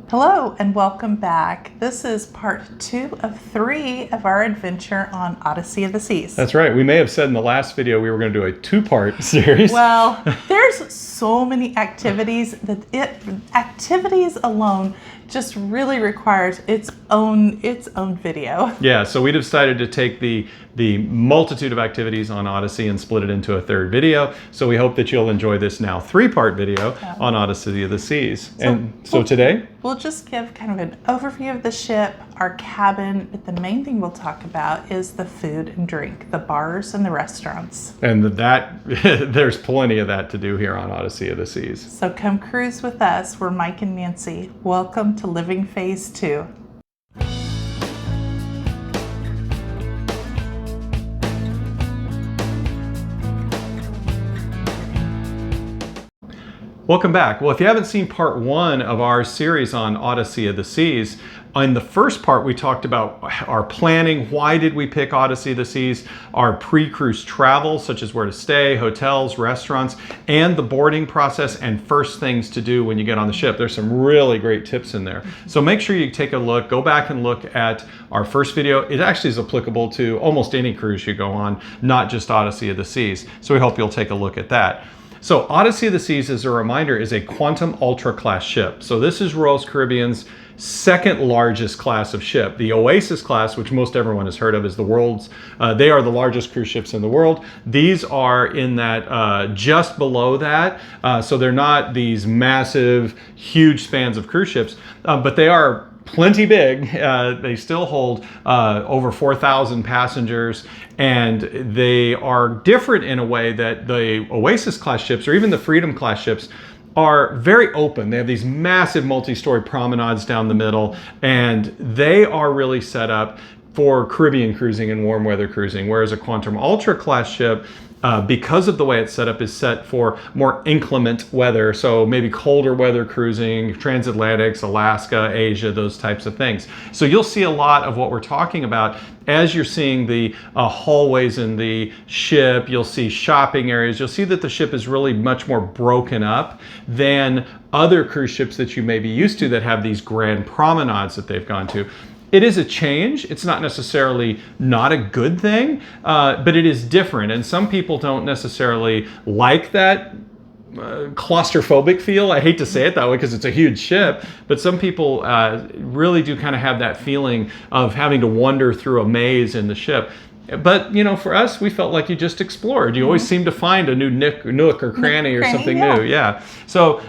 Hello and welcome back. This is part 2 of 3 of our adventure on Odyssey of the Seas. That's right. We may have said in the last video we were going to do a 2-part series. Well, there's so many activities that activities alone just really requires its own video. Yeah, so we decided to take the multitude of activities on Odyssey and split it into a 3rd video. So we hope that you'll enjoy this now 3-part video on Odyssey of the Seas. So today we'll just give kind of an overview of the ship, our cabin, but the main thing we'll talk about is the food and drink, the bars and the restaurants. And there's plenty of that to do here on Odyssey of the Seas. So come cruise with us. We're Mike and Nancy. Welcome to Living Phase 2. Welcome back. Well, if you haven't seen part 1 of our series on Odyssey of the Seas, in the first part we talked about our planning, why did we pick Odyssey of the Seas, our pre-cruise travel, such as where to stay, hotels, restaurants, and the boarding process and first things to do when you get on the ship. There's some really great tips in there. So make sure you take a look, go back and look at our first video. It actually is applicable to almost any cruise you go on, not just Odyssey of the Seas. So we hope you'll take a look at that. So Odyssey of the Seas, as a reminder, is a Quantum Ultra class ship. So this is Royal Caribbean's 2nd largest class of ship. The Oasis class, which most everyone has heard of, is the world's, they are the largest cruise ships in the world. These are in that, just below that. So they're not these massive, huge spans of cruise ships, but they are plenty big. They still hold over 4,000 passengers, and they are different in a way that the Oasis class ships or even the Freedom class ships are very open. They have these massive multi-story promenades down the middle, and they are really set up for Caribbean cruising and warm weather cruising, whereas a Quantum Ultra class ship, because of the way it's set up, is set for more inclement weather. So maybe colder weather cruising, transatlantics, Alaska, Asia, those types of things. So you'll see a lot of what we're talking about as you're seeing the hallways in the ship. You'll see shopping areas. You'll see that the ship is really much more broken up than other cruise ships that you may be used to that have these grand promenades that they've gone to. It is a change. It's not necessarily not a good thing, but it is different. And some people don't necessarily like that claustrophobic feel. I hate to say it that way because it's a huge ship, but some people really do kind of have that feeling of having to wander through a maze in the ship. But, you know, for us, we felt like you just explored. You always seem to find a new nook or cranny or something new. Yeah. So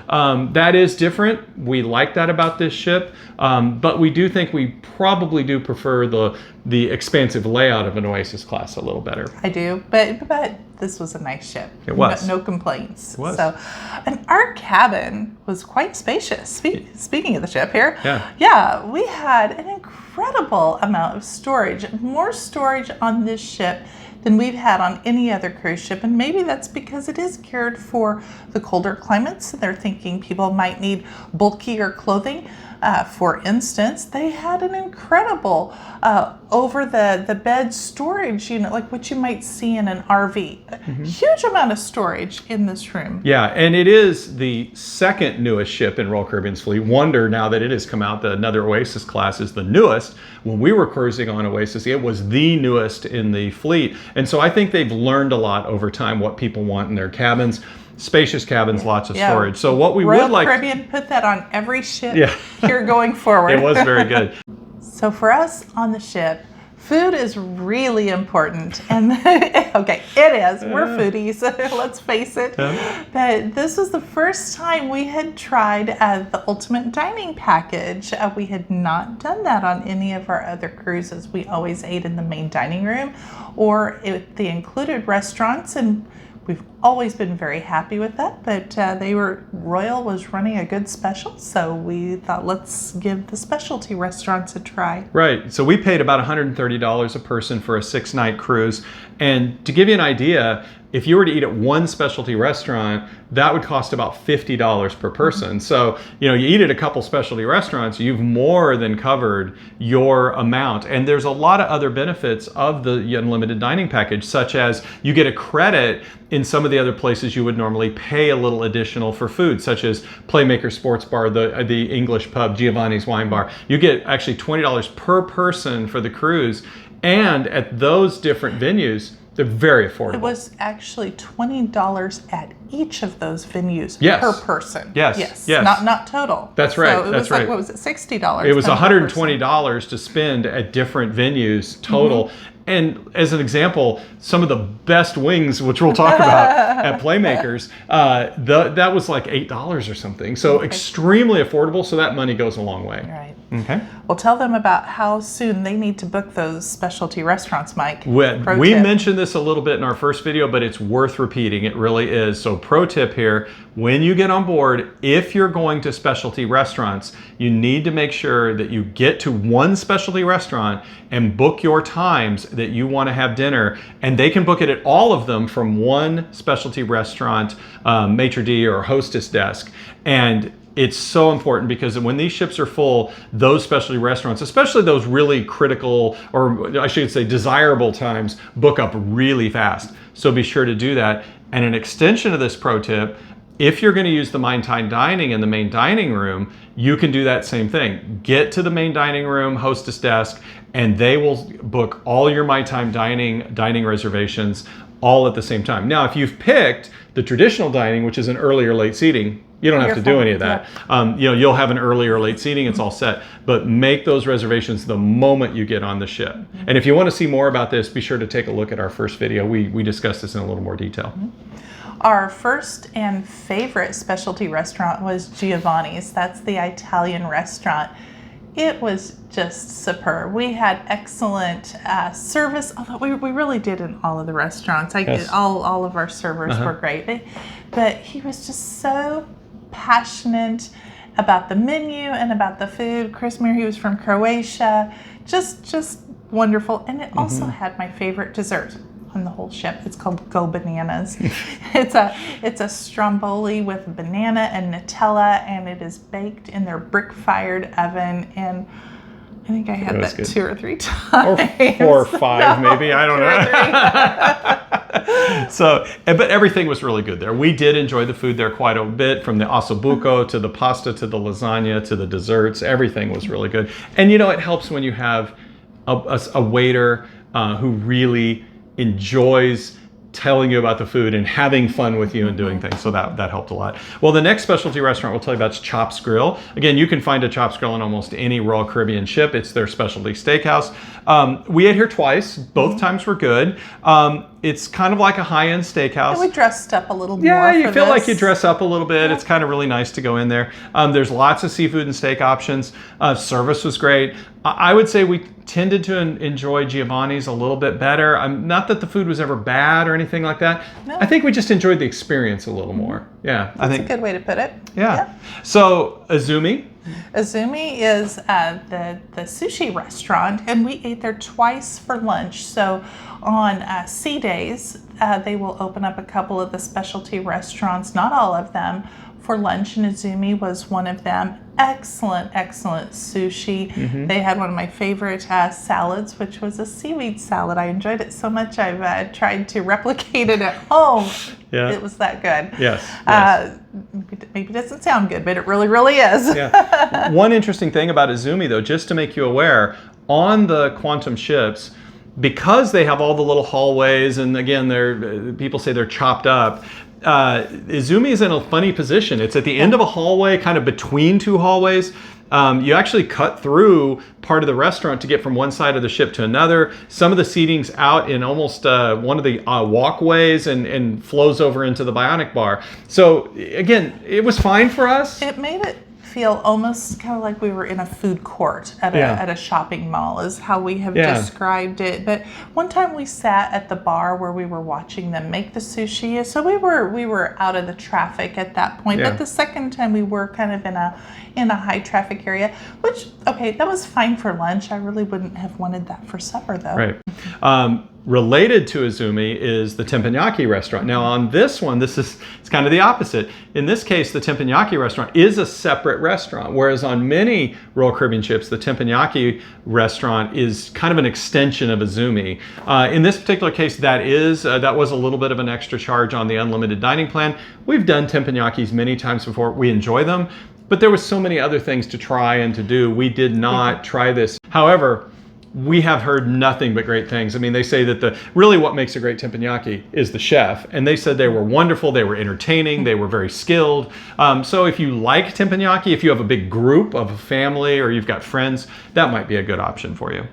that is different. We like that about this ship. But we do think we probably do prefer the expansive layout of an Oasis class a little better. I do, but this was a nice ship. It was. No complaints. It was. So, and our cabin was quite spacious. Speaking of the ship here. Yeah. Yeah, we had an incredible amount of storage, more storage on this ship than we've had on any other cruise ship. And maybe that's because it is geared for the colder climates. They're thinking people might need bulkier clothing. For instance, they had an incredible over the bed storage unit, like what you might see in an RV. Huge amount of storage in this room. Yeah, and it is the 2nd newest ship in Royal Caribbean's fleet. Wonder now that it has come out, that another Oasis class is the newest. When we were cruising on Oasis, it was the newest in the fleet. And so I think they've learned a lot over time what people want in their cabins. Spacious cabins, lots of storage. So what we Royal would like... Caribbean put that on every ship here going forward. It was very good. So for us on the ship, food is really important. And okay, it is. We're foodies, let's face it. But this was the first time we had tried the ultimate dining package. We had not done that on any of our other cruises. We always ate in the main dining room or the included restaurants, and we've always been very happy with that, but Royal was running a good special, so we thought let's give the specialty restaurants a try. Right, so we paid about $130 a person for a 6-night cruise, and to give you an idea, if you were to eat at one specialty restaurant, that would cost about $50 per person. So, you know, you eat at a couple specialty restaurants, you've more than covered your amount. And there's a lot of other benefits of the unlimited dining package, such as you get a credit in some of of the other places you would normally pay a little additional for food, such as Playmakers Sports Bar, the English pub, Giovanni'S Wine Bar. You get actually $20 per person for the cruise. And at those different venues, they're very affordable. It was actually $20 at each of those venues Yes. per person. Yes. Not total. That's right. So it That's was like, right. what was it, $60? It was then per person. $120 to spend at different venues total. And as an example, some of the best wings, which we'll talk about at Playmakers, that was like $8 or something. So extremely affordable. So that money goes a long way. Right. Okay. Well, tell them about how soon they need to book those specialty restaurants, Mike. We mentioned this a little bit in our first video, but it's worth repeating. It really is. So pro tip here, when you get on board, if you're going to specialty restaurants, you need to make sure that you get to one specialty restaurant and book your times that you want to have dinner. And they can book it at all of them from one specialty restaurant maitre d' or hostess desk. And it's so important because when these ships are full, those specialty restaurants, especially those really critical, or I should say desirable times, book up really fast. So be sure to do that. And an extension of this pro tip, if you're going to use the Maine Time dining in the main dining room, you can do that same thing. Get to the main dining room, hostess desk, and they will book all your My Time dining reservations all at the same time. Now, if you've picked the traditional dining, which is an early or late seating, you don't have to do any of that. You'll have an early or late seating, it's all set. But make those reservations the moment you get on the ship. And if you want to see more about this, be sure to take a look at our first video. We discussed this in a little more detail. Our first and favorite specialty restaurant was Giovanni'S. That's the Italian restaurant. It was just superb. We had excellent service, although we really did in all of the restaurants. All of our servers were great. But he was just so passionate about the menu and about the food. Krasimir, he was from Croatia. Just wonderful. And it also had my favorite dessert on the whole ship. It's called Go Bananas. It's a stromboli with banana and Nutella, and it is baked in their brick-fired oven. And I think I had that 2 or 3 times. Or 4 or 5, maybe. I don't know. But everything was really good there. We did enjoy the food there quite a bit, from the ossobuco to the pasta to the lasagna to the desserts. Everything was really good. And it helps when you have a waiter who really enjoys telling you about the food and having fun with you and doing things. So that helped a lot. Well, the next specialty restaurant we'll tell you about is Chops Grill. Again, you can find a Chops Grill on almost any Royal Caribbean ship. It's their specialty steakhouse. We ate here twice. Both times were good. It's kind of like a high-end steakhouse. And we dressed up a little more. Yeah, you feel this. like you dress up a little bit. It's kind of really nice to go in there. There's lots of seafood and steak options. Service was great. I would say we tended to enjoy Giovanni'S a little bit better. Not that the food was ever bad or anything like that. No. I think we just enjoyed the experience a little more. Yeah, That's a good way to put it. Yeah. So Azumi. Azumi is the sushi restaurant, and we ate there twice for lunch. So on sea days, they will open up a couple of the specialty restaurants, not all of them, for lunch, and Azumi was one of them. Excellent sushi. They had one of my favorite salads, which was a seaweed salad. I enjoyed it so much I've tried to replicate it at home. Yeah. It was that good. Yes. Maybe it doesn't sound good, but it really, really is. Yeah. One interesting thing about Azumi, though, just to make you aware, on the Quantum ships, because they have all the little hallways, and again, people say they're chopped up, Azumi is in a funny position. It's at the end of a hallway, kind of between 2 hallways. You actually cut through part of the restaurant to get from one side of the ship to another. Some of the seating's out in almost one of the walkways and flows over into the Bionic Bar. So again, it was fine for us. It made it feel almost kind of like we were in a food court at a shopping mall, is how we have described it. But one time we sat at the bar where we were watching them make the sushi, so we were out of the traffic at that point. But the second time we were kind of in a high traffic area, which that was fine for lunch. I really wouldn't have wanted that for supper though. Right. related to Azumi is the Tempanyaki Restaurant. Now on this one, it's kind of the opposite. In this case, the Tempanyaki Restaurant is a separate restaurant, whereas on many Royal Caribbean ships, the Tempanyaki Restaurant is kind of an extension of Azumi. In this particular case, that was a little bit of an extra charge on the unlimited dining plan. We've done Tempanyakis many times before. We enjoy them, but there was so many other things to try and to do. We did not try this. However, we have heard nothing but great things. I mean, they say that really what makes a great teppanyaki is the chef. And they said they were wonderful, they were entertaining, they were very skilled. So if you like teppanyaki, if you have a big group of a family or you've got friends, that might be a good option for you.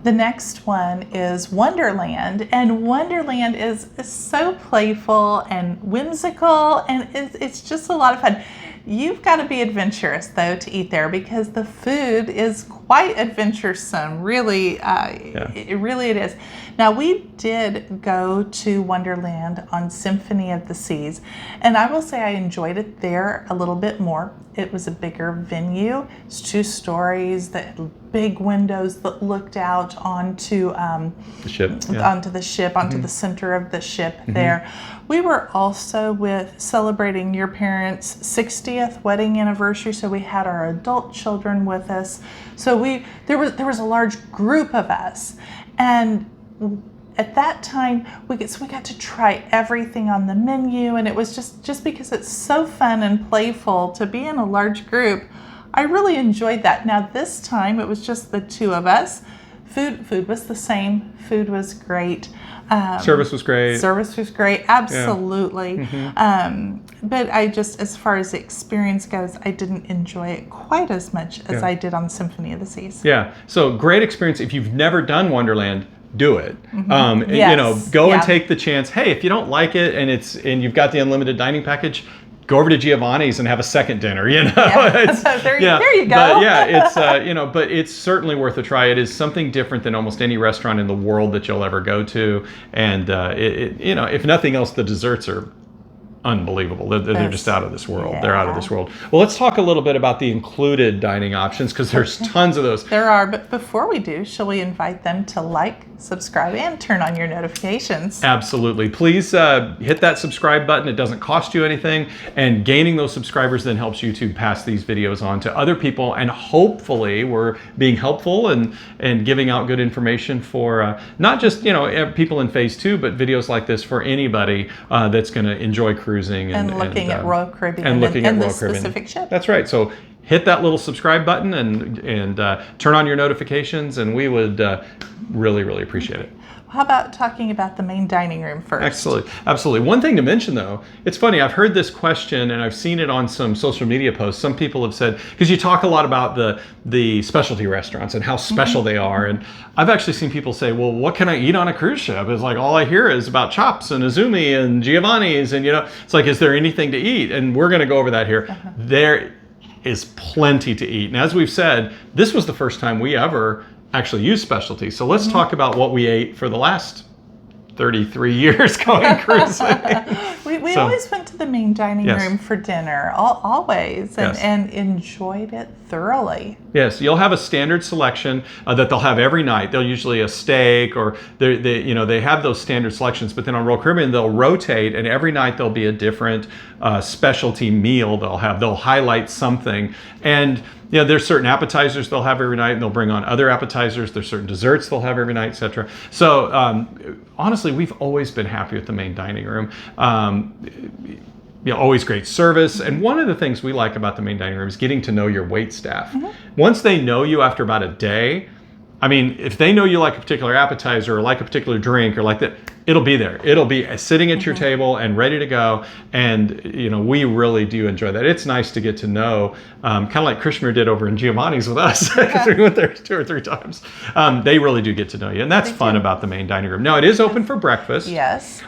The next one is Wonderland, and Wonderland is so playful and whimsical, and it's just a lot of fun. You've got to be adventurous, though, to eat there because the food is quite adventuresome. Really, it is. Now, we did go to Wonderland on Symphony of the Seas, and I will say I enjoyed it there a little bit more. It was a bigger venue. It's 2 stories that had big windows that looked out onto the ship, onto the center of the ship there. We were also celebrating your parents' 60th wedding anniversary, so we had our adult children with us. So there was a large group of us, and at that time we got to try everything on the menu, and it was just because it's so fun and playful to be in a large group. I really enjoyed that. Now this time it was just the 2 of us. Food was the same. Food was great. Service was great. Absolutely. Yeah. But as far as the experience goes, I didn't enjoy it quite as much as I did on Symphony of the Seas. Yeah. So great experience. If you've never done Wonderland, do it. Go and take the chance. Hey, if you don't like it and you've got the unlimited dining package, go over to Giovanni'S and have a second dinner, There you go. But but it's certainly worth a try. It is something different than almost any restaurant in the world that you'll ever go to. And if nothing else, the desserts are unbelievable. They're just out of this world. Yeah. They're out of this world. Well, let's talk a little bit about the included dining options because there's tons of those. There are, but before we do, shall we invite them to like, subscribe, and turn on your notifications? Absolutely. Please hit that subscribe button. It doesn't cost you anything, and gaining those subscribers then helps YouTube pass these videos on to other people, and hopefully we're being helpful and giving out good information for not just people in phase 2, but videos like this for anybody that's going to enjoy cruising and looking at Royal Caribbean and looking at Royal Royal Caribbean. Specific ship. That's right. So hit that little subscribe button and turn on your notifications, and we would really, really appreciate it. How about talking about the main dining room first? Absolutely. One thing to mention, though, it's funny, I've heard this question and I've seen it on some social media posts. Some people have said, because you talk a lot about the specialty restaurants and how special they are, and I've actually seen people say, well, what can I eat on a cruise ship? It's like, all I hear is about chops and Azumi and Giovanni'S, and it's like, is there anything to eat? And we're going to go over that here. There is plenty to eat. And as we've said, this was the first time we ever actually use specialty. So let's talk about what we ate for the last 33 years going cruising. we always went to the main dining room for dinner, always, and enjoyed it thoroughly. Yes, you'll have a standard selection that they'll have every night. They'll usually a steak, or they have those standard selections. But then on Royal Caribbean, they'll rotate, and every night there'll be a different specialty meal. They'll highlight something, and there's certain appetizers they'll have every night, and they'll bring on other appetizers. There's certain desserts they'll have every night, etc. So honestly, we've always been happy with the main dining room. Always great service. And one of the things we like about the main dining room is getting to know your wait staff. Once they know you after about a day, I mean, if they know you like a particular appetizer or like a particular drink or like that, it'll be there. It'll be sitting at your table and ready to go. And, we really do enjoy that. It's nice to get to know, kind of like Krishna did over in Giovanni'S with us, because we went there 2 or 3 times. They really do get to know you. And that's fun about the main dining room. Now, it is open for breakfast. Yes.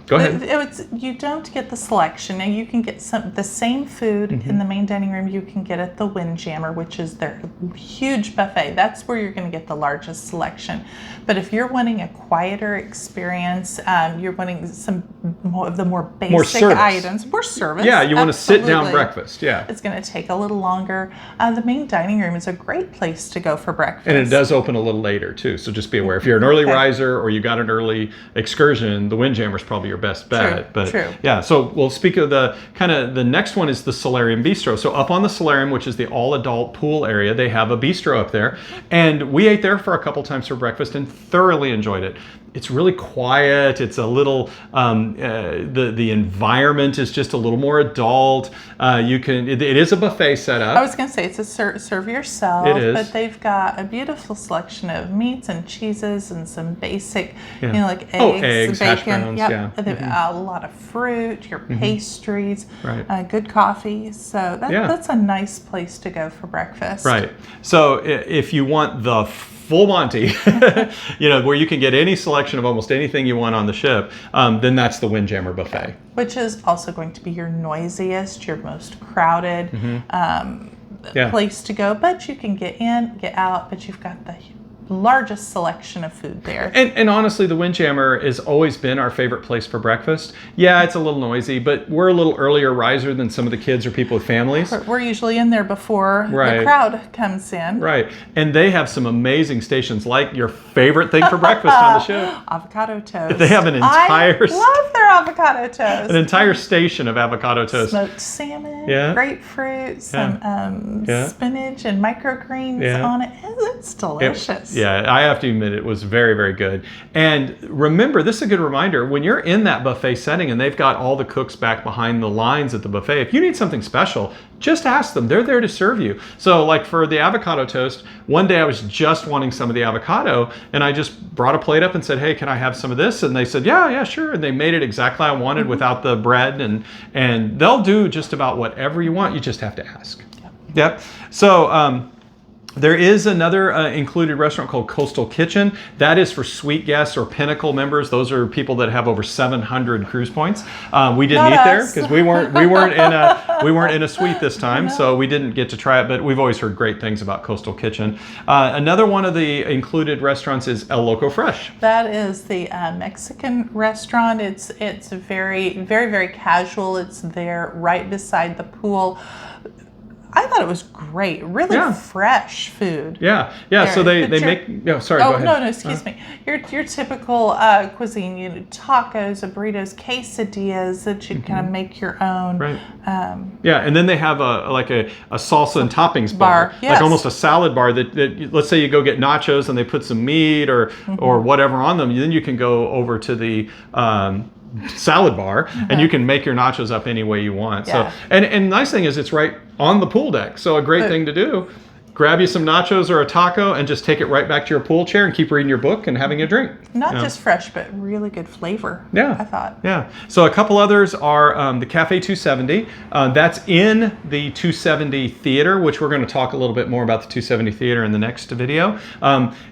Go ahead. You don't get the selection. Now, you can get the same food in the main dining room you can get at the Windjammer, which is their huge buffet. That's where you're going to get the largest selection. But if you're wanting a quieter experience, ingredients, you're wanting some more of the more basic service. items. More service. Yeah, you want a sit-down Absolutely. breakfast. Yeah. It's going to take a little longer. The main dining room is a great place to go for breakfast. And it does open a little later too, so just be aware. If you're an early riser or you got an early excursion, the Windjammer is probably your best bet. True. Yeah, so we'll speak of the next one is the Solarium Bistro. So up on the Solarium, which is the all-adult pool area, they have a bistro up there, and we ate there for a couple times for breakfast and thoroughly enjoyed it. It's really quiet. It's a little, the environment is just a little more adult. It is a buffet setup. I was going to say it's a serve yourself, It is. but they've got a beautiful selection of meats and cheeses and some basic, like eggs, hash bacon. browns, Yep. yeah. They've a lot of fruit, your pastries, Right. good coffee. So that's a nice place to go for breakfast. Right. So if you want the full Monty, where you can get any selection of almost anything you want on the ship, then that's the Windjammer buffet. Which is also going to be your noisiest, your most crowded place to go. But you can get in, get out, but you've got the largest selection of food there. And honestly, the Windjammer has always been our favorite place for breakfast. Yeah, it's a little noisy, but we're a little earlier riser than some of the kids or people with families. We're usually in there before Right. the crowd comes in. Right. And they have some amazing stations, like your favorite thing for breakfast on the ship. Avocado toast. They have an entire I love their avocado toast. an entire station of avocado toast. Smoked salmon, Yeah. grapefruit, some spinach and microgreens Yeah. on it. It's delicious. Yeah, I have to admit it was very, very good. And remember, this is a good reminder, when you're in that buffet setting and they've got all the cooks back behind the lines at the buffet, if you need something special, just ask them. They're there to serve you. So like for the avocado toast, one day I was just wanting some of the avocado and I just brought a plate up and said, hey, can I have some of this? And they said, yeah, sure. And they made it exactly how I wanted without the bread. And they'll do just about whatever you want. You just have to ask. Yep. So, there is another included restaurant called Coastal Kitchen. That is for suite guests or Pinnacle members. Those are people that have over 700 cruise points. We didn't eat there because we weren't in a suite this time, so we didn't get to try it. But we've always heard great things about Coastal Kitchen. Another one of the included restaurants is El Loco Fresh. That is the Mexican restaurant. It's very, very, very casual. It's there right beside the pool. I thought it was great. Really fresh food. Yeah. So they make. No, sorry. Go ahead. No. Excuse me. Your typical cuisine. Tacos, burritos, quesadillas that you kind of make your own. Right. And then they have a salsa and toppings bar. Yes. Like almost a salad bar that let's say you go get nachos and they put some meat or whatever on them. Then you can go over to the salad bar and you can make your nachos up any way you want. So and the nice thing is it's right on the pool deck. So a great thing to do, grab you some nachos or a taco and just take it right back to your pool chair and keep reading your book and having a drink. Not just fresh, but really good flavor. Yeah. I thought. Yeah. So a couple others are the Cafe 270. That's in the 270 Theater, which we're going to talk a little bit more about the 270 Theater in the next video.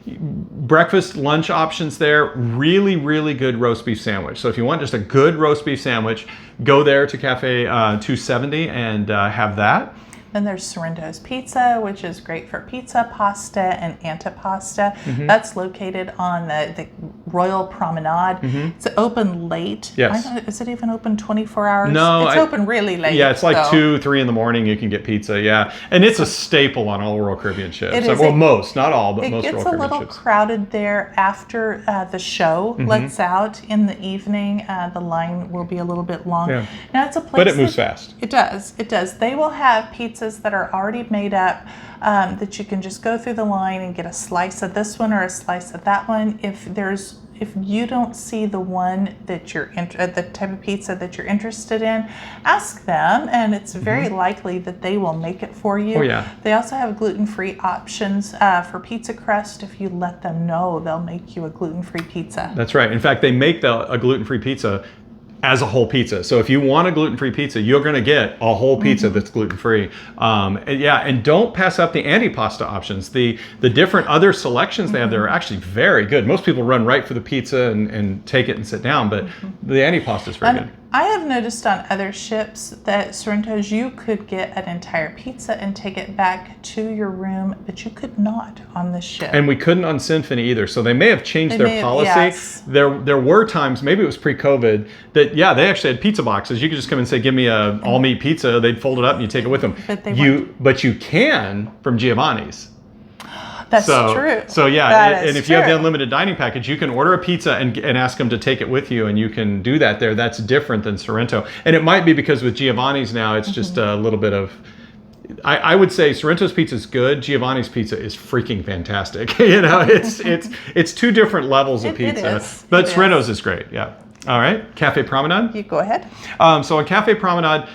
Breakfast, lunch options there. Really, really good roast beef sandwich. So if you want just a good roast beef sandwich, go there to Cafe 270 and have that. Then there's Sorrento's Pizza, which is great for pizza, pasta, and antipasta. That's located on the Royal Promenade. It's open late. Yes. Is it even open 24 hours? No. It's open really late. Yeah, it's like 2, 3 in the morning you can get pizza, And it's a staple on all Royal Caribbean ships. It is. Well, most, not all, but It most gets Royal a Caribbean little ships. crowded there after the show lets out in the evening. The line will be a little bit long. Yeah. Now it's a place But it moves fast. It does. They will have pizzas that are already made up that you can just go through the line and get a slice of this one or a slice of that one. If you don't see the one that the type of pizza that you're interested in, ask them, and it's very likely that they will make it for you. Oh, yeah. They also have gluten-free options for pizza crust. If you let them know, they'll make you a gluten-free pizza. That's right. In fact, they make a gluten-free pizza as a whole pizza. So if you want a gluten-free pizza, you're going to get a whole pizza that's gluten-free. And don't pass up the antipasta options. The different other selections they have there are actually very good. Most people run right for the pizza and take it and sit down, but the antipasta is very good. I have noticed on other ships that Sorrento's, you could get an entire pizza and take it back to your room, but you could not on this ship. And we couldn't on Symphony either. So they may have changed their policy. Yes. There were times, maybe it was pre-COVID, that they actually had pizza boxes. You could just come and say, give me a all-meat pizza. They'd fold it up and you take it with them. But you can from Giovanni'S. That's true. So and if you have the unlimited dining package, you can order a pizza and ask them to take it with you, and you can do that there. That's different than Sorrento. And it might be because with Giovanni'S now, it's just a little bit of... I would say Sorrento's pizza is good. Giovanni'S pizza is freaking fantastic. It's two different levels of pizza. But Sorrento's is great, yeah. All right, Cafe Promenade? You go ahead. So on Cafe Promenade,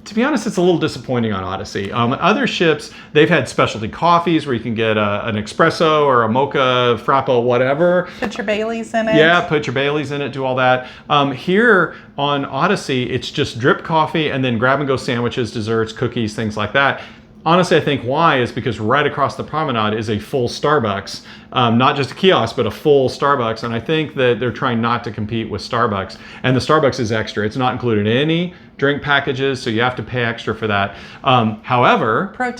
to be honest, it's a little disappointing on Odyssey. Other ships, they've had specialty coffees where you can get an espresso or a mocha, frappo, whatever. Put your Baileys in it. Yeah, put your Baileys in it, do all that. Here on Odyssey, it's just drip coffee and then grab-and-go sandwiches, desserts, cookies, things like that. Honestly, I think why is because right across the promenade is a full Starbucks. Not just a kiosk, but a full Starbucks. And I think that they're trying not to compete with Starbucks. And the Starbucks is extra. It's not included in any drink packages, so you have to pay extra for that. However, pro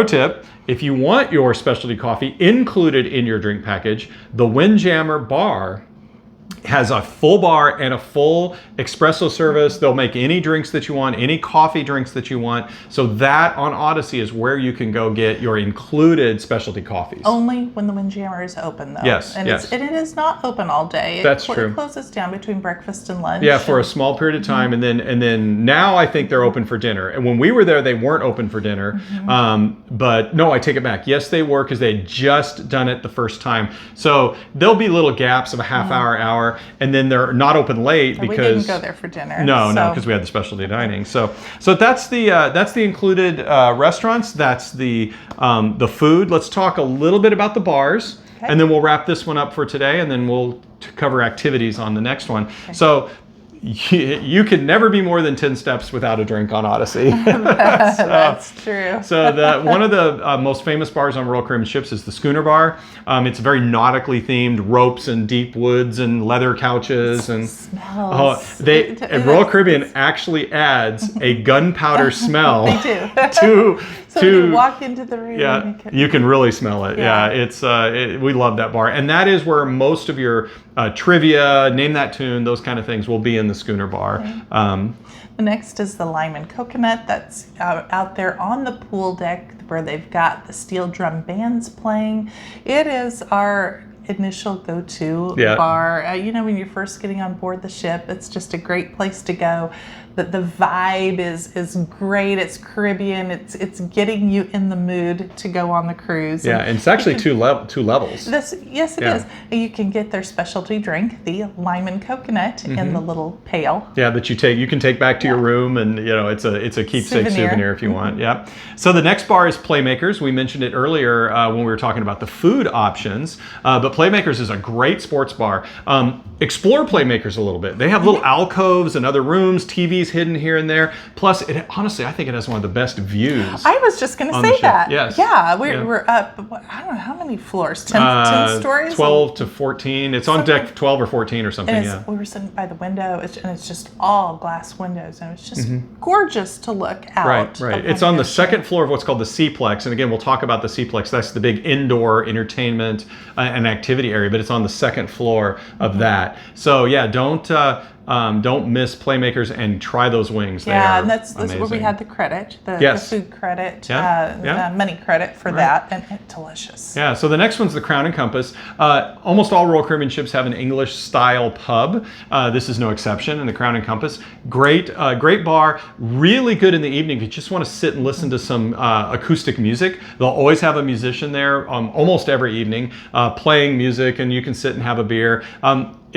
tip, if you want your specialty coffee included in your drink package, the Windjammer Bar has a full bar and a full espresso service. They'll make any drinks that you want, any coffee drinks that you want. So that on Odyssey is where you can go get your included specialty coffees. Only when the Windjammer is open, though. Yes, and yes. It is not open all day. That's true. It closes down between breakfast and lunch. Yeah, for a small period of time, and then now I think they're open for dinner. And when we were there, they weren't open for dinner. But no, I take it back. Yes, they were, because they had just done it the first time. So there'll be little gaps of a half hour, and then they're not open late because we didn't go there for dinner. No, because we had the specialty dining. So that's the included restaurants. That's the food. Let's talk a little bit about the bars, and then we'll wrap this one up for today, and then we'll cover activities on the next one. Okay. So you can never be more than 10 steps without a drink on Odyssey. That's true. So one of the most famous bars on Royal Caribbean ships is the Schooner Bar. It's very nautically themed, ropes and deep woods and leather couches. And smells. Royal Caribbean actually adds a gunpowder smell. They do. So when you walk into the room, you can really smell it. Yeah, we love that bar, and that is where most of your trivia, name that tune, those kind of things will be in the Schooner Bar. Okay. The next is the Lyman Coconut. That's out there on the pool deck where they've got the steel drum bands playing. It is our initial go-to bar. When you're first getting on board the ship, it's just a great place to go. The vibe is great. It's Caribbean. It's getting you in the mood to go on the cruise. Yeah, and it's actually two levels. Yes, it is. You can get their specialty drink, the Lyman Coconut, in the little pail. Yeah, that you can take back to your room, and it's a keepsake souvenir if you want. Yeah. So the next bar is Playmakers. We mentioned it earlier when we were talking about the food options, but Playmakers is a great sports bar. Explore Playmakers a little bit. They have little alcoves and other rooms, TVs hidden here and there. Plus, honestly, I think it has one of the best views. I was just going to say that. Yes. Yeah, we're up, I don't know, how many floors? 10 stories? 12 to 14. It's on deck 12 or 14 or something, We were sitting by the window, and it's just all glass windows, and it's just gorgeous to look out. Right. It's on the second floor of what's called the Seaplex, and again, we'll talk about the Seaplex. That's the big indoor entertainment and activity area, but it's on the second floor of that. So yeah, don't miss Playmakers and try those wings. And that's where we had the credit, the food credit, money credit for that, and it's delicious. Yeah, so the next one's the Crown and Compass. Almost all Royal Caribbean ships have an English-style pub. This is no exception in the Crown and Compass. Great bar, really good in the evening if you just want to sit and listen to some acoustic music. They'll always have a musician there almost every evening playing music, and you can sit and have a beer.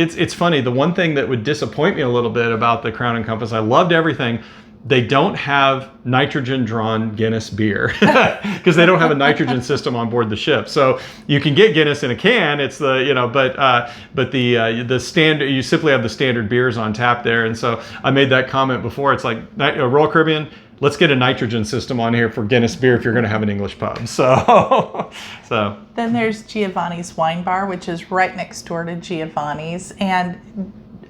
It's funny, the one thing that would disappoint me a little bit about the Crown and Compass, I loved everything, they don't have nitrogen-drawn Guinness beer because they don't have a nitrogen system on board the ship. So you can get Guinness in a can. It's but the standard, you simply have the standard beers on tap there. And so I made that comment before. It's like Royal Caribbean, let's get a nitrogen system on here for Guinness beer if you're going to have an English pub. So then there's Giovanni'S Wine Bar, which is right next door to Giovanni'S, and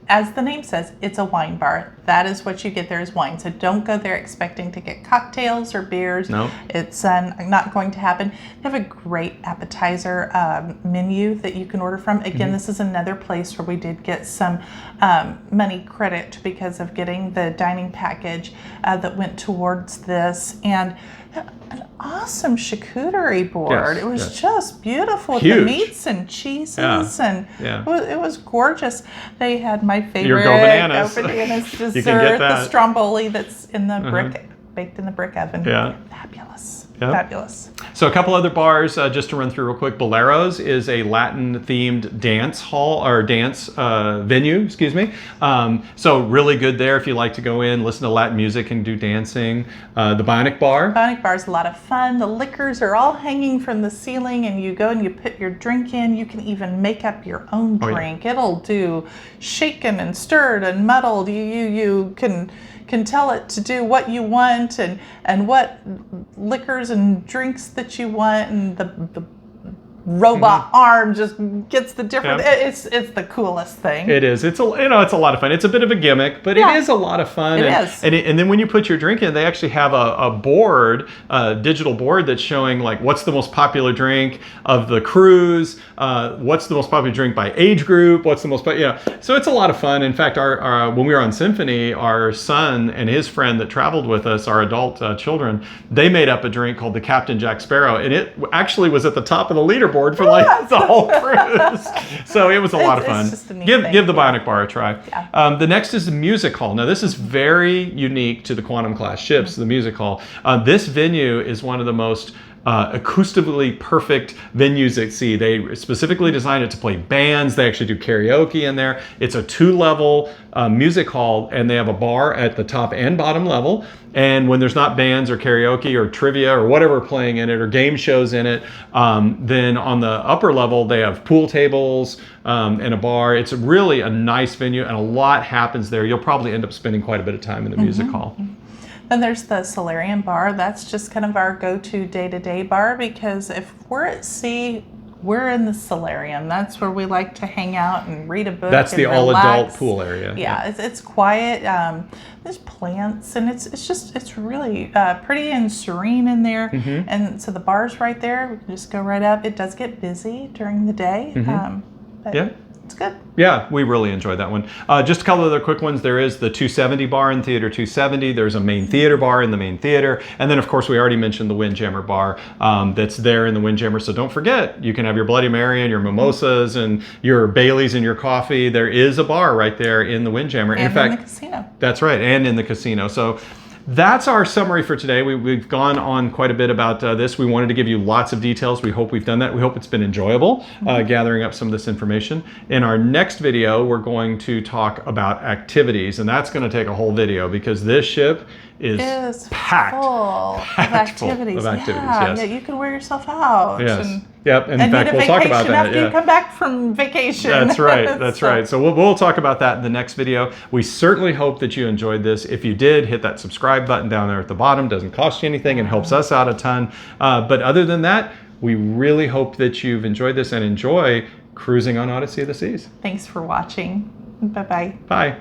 as the name says, it's a wine bar. That is what you get there is wine. So don't go there expecting to get cocktails or beers. No. It's not going to happen. They have a great appetizer menu that you can order from. Again, this is another place where we did get some money credit because of getting the dining package that went towards this. And an awesome charcuterie board. Yes, it was yes. just beautiful with Huge. the meats and cheeses, and it was gorgeous. They had my favorite Your Go Bananas. dessert, You can get the that. Stromboli that's in the brick, baked in the brick oven. Yeah. Fabulous. Yep. Fabulous. So a couple other bars, just to run through real quick. Bolero's is a Latin-themed dance hall, or dance venue, excuse me. So really good there if you like to go in, listen to Latin music and do dancing. The Bionic Bar. Bionic Bar is a lot of fun. The liquors are all hanging from the ceiling, and you go and you put your drink in. You can even make up your own drink. It'll do shaken and stirred and muddled. You can tell it to do what you want and what liquors and drinks that you want, and the robot arm just gets the different. It's the coolest thing. It is. It's a lot of fun. It's a bit of a gimmick, but it is a lot of fun. It is. And then when you put your drink in, they actually have a board, a digital board that's showing like what's the most popular drink of the cruise, what's the most popular drink by age group, what's the most So it's a lot of fun. In fact, our when we were on Symphony, our son and his friend that traveled with us, our adult children, they made up a drink called the Captain Jack Sparrow, and it actually was at the top of the leaderboard for like the whole cruise. So it was a lot of fun. It's just a neat Give thing. the Bionic Bar a try. Yeah. The next is the music hall. Now this is very unique to the Quantum class ships, the music hall. This venue is one of the most acoustically perfect venues at sea. They specifically designed it to play bands. They actually do karaoke in there. It's a 2-level music hall, and they have a bar at the top and bottom level. And when there's not bands or karaoke or trivia or whatever playing in it, or game shows in it, then on the upper level they have pool tables and a bar. It's really a nice venue, and a lot happens there. You'll probably end up spending quite a bit of time in the music hall. Then there's the Solarium Bar. That's just kind of our go-to day-to-day bar, because if we're at sea, we're in the solarium. That's where we like to hang out and read a book. That's and the all-adult relax. pool area. Yeah, it's quiet. There's plants, and it's really pretty and serene in there. And so the bar's right there. We can just go right up. It does get busy during the day, but it's good. Yeah, we really enjoyed that one. Just a couple other quick ones. There is the 270 bar in Theater 270. There's a Maine Theater bar in the Maine Theater. And then, of course, we already mentioned the Windjammer Bar that's there in the Windjammer. So don't forget, you can have your Bloody Mary and your mimosas and your Baileys and your coffee. There is a bar right there in the Windjammer. And in fact, in the casino. That's right, and in the casino. So that's our summary for today. We've gone on quite a bit about this. We wanted to give you lots of details. We hope we've done that. We hope it's been enjoyable gathering up some of this information. In our next video, we're going to talk about activities, and that's going to take a whole video because this ship is packed full of activities. Yes. Yeah, you can wear yourself out. Yes. And, Yep. And in fact, we'll talk about that. After you come back from vacation. That's right. That's right. So we'll talk about that in the next video. We certainly hope that you enjoyed this. If you did, hit that subscribe button down there at the bottom. Doesn't cost you anything and helps us out a ton. But other than that, we really hope that you've enjoyed this and enjoy cruising on Odyssey of the Seas. Thanks for watching. Bye-bye. Bye.